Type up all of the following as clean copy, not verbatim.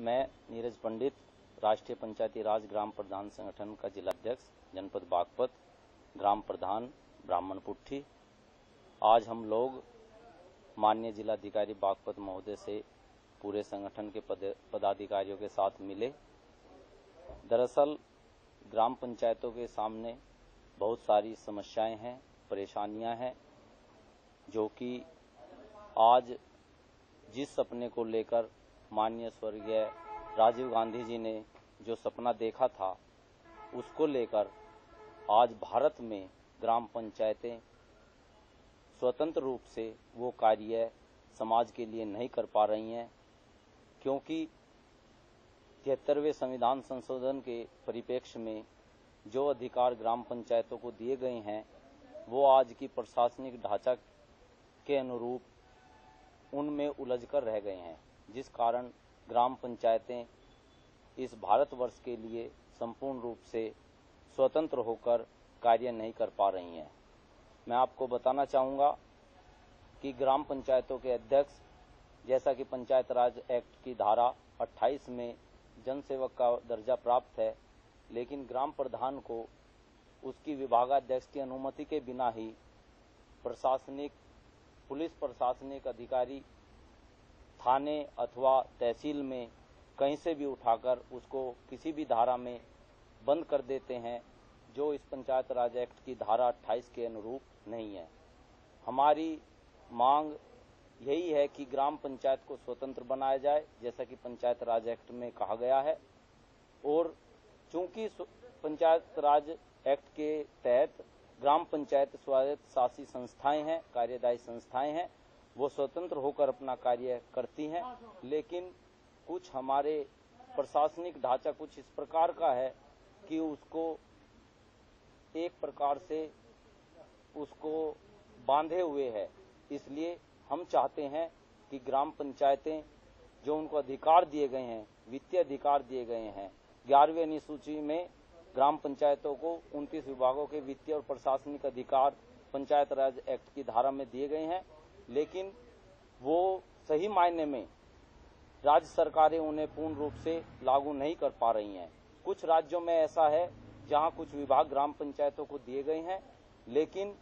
मैं नीरज पंडित, राष्ट्रीय पंचायती राज ग्राम प्रधान संगठन का जिला अध्यक्ष, जनपद बागपत, ग्राम प्रधान ब्राह्मणपुट्ठी। आज हम लोग माननीय जिलाधिकारी बागपत महोदय से पूरे संगठन के पदाधिकारियों के साथ मिले। दरअसल ग्राम पंचायतों के सामने बहुत सारी समस्याएं हैं, परेशानियां हैं, जो कि आज जिस सपने को लेकर माननीय स्वर्गीय राजीव गांधी जी ने जो सपना देखा था, उसको लेकर आज भारत में ग्राम पंचायतें स्वतंत्र रूप से वो कार्य समाज के लिए नहीं कर पा रही हैं, क्योंकि 73वें संविधान संशोधन के परिप्रेक्ष्य में जो अधिकार ग्राम पंचायतों को दिए गए हैं, वो आज की प्रशासनिक ढांचा के अनुरूप उनमें उलझकर रह गए हैं, जिस कारण ग्राम पंचायतें इस भारतवर्ष के लिए संपूर्ण रूप से स्वतंत्र होकर कार्य नहीं कर पा रही हैं। मैं आपको बताना चाहूँगा कि ग्राम पंचायतों के अध्यक्ष, जैसा कि पंचायत राज एक्ट की धारा 28 में जनसेवक का दर्जा प्राप्त है, लेकिन ग्राम प्रधान को उसकी विभागाध्यक्ष की अनुमति के बिना ही पुलिस प्रशासनिक अधिकारी थाने अथवा तहसील में कहीं से भी उठाकर उसको किसी भी धारा में बंद कर देते हैं, जो इस पंचायत राज एक्ट की धारा 28 के अनुरूप नहीं है। हमारी मांग यही है कि ग्राम पंचायत को स्वतंत्र बनाया जाए, जैसा कि पंचायत राज एक्ट में कहा गया है। और चूंकि पंचायत राज एक्ट के तहत ग्राम पंचायत स्वायत्त शासी संस्थाएं हैं, कार्यदायी संस्थाएं हैं, वो स्वतंत्र होकर अपना कार्य करती हैं, लेकिन कुछ हमारे प्रशासनिक ढांचा कुछ इस प्रकार का है कि उसको एक प्रकार से उसको बांधे हुए है। इसलिए हम चाहते हैं कि ग्राम पंचायतें जो उनको अधिकार दिए गए हैं, वित्तीय अधिकार दिए गए हैं, 11वीं अनुसूची में ग्राम पंचायतों को 29 विभागों के वित्तीय और प्रशासनिक अधिकार पंचायत राज एक्ट की धारा में दिए गए हैं, लेकिन वो सही मायने में राज्य सरकारें उन्हें पूर्ण रूप से लागू नहीं कर पा रही हैं। कुछ राज्यों में ऐसा है जहां कुछ विभाग ग्राम पंचायतों को दिए गए हैं, लेकिन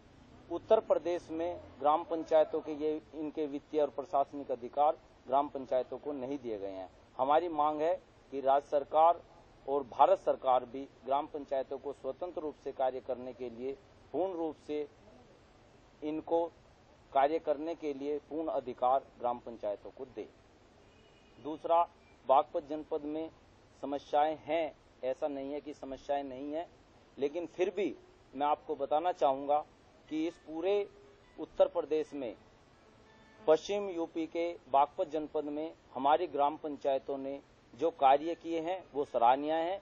उत्तर प्रदेश में ग्राम पंचायतों के इनके वित्तीय और प्रशासनिक अधिकार ग्राम पंचायतों को नहीं दिए गए हैं। हमारी मांग है कि राज्य सरकार और भारत सरकार भी ग्राम पंचायतों को स्वतंत्र रूप से कार्य करने के लिए पूर्ण रूप से इनको कार्य करने के लिए पूर्ण अधिकार ग्राम पंचायतों को दे। दूसरा, बागपत जनपद में समस्याएं हैं, ऐसा नहीं है कि समस्याएं नहीं है, लेकिन फिर भी मैं आपको बताना चाहूँगा कि इस पूरे उत्तर प्रदेश में पश्चिम यूपी के बागपत जनपद में हमारी ग्राम पंचायतों ने जो कार्य किए हैं वो सराहनीय हैं।